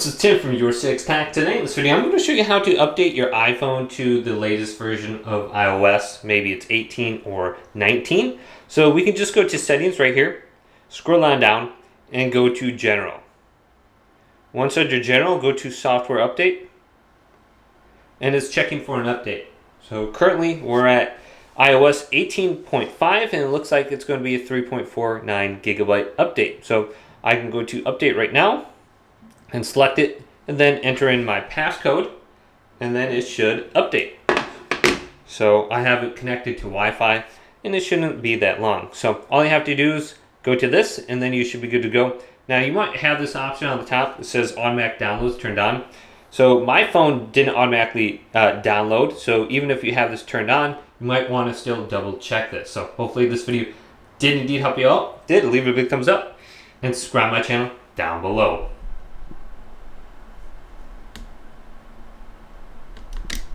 This is Tim from YourSixTech. Today in this video, I'm going to show you how to update your iPhone to the latest version of iOS. Maybe it's 18 or 19. So we can just go to Settings right here, scroll on down, and go to General. Once under General, go to Software Update, and it's checking for an update. So currently, we're at iOS 18.5, and it looks like it's going to be a 3.49 gigabyte update. So I can go to Update right now, and select it, and then enter in my passcode, and then it should update. So I have it connected to Wi-Fi, and it shouldn't be that long. So all you have to do is go to this, and then you should be good to go. Now you might have this option on the top that says automatic downloads turned on. So my phone didn't automatically download, so even if you have this turned on, you might want to still double check this. So hopefully this video did indeed help you out. If it did, leave it a big thumbs up, and subscribe to my channel down below.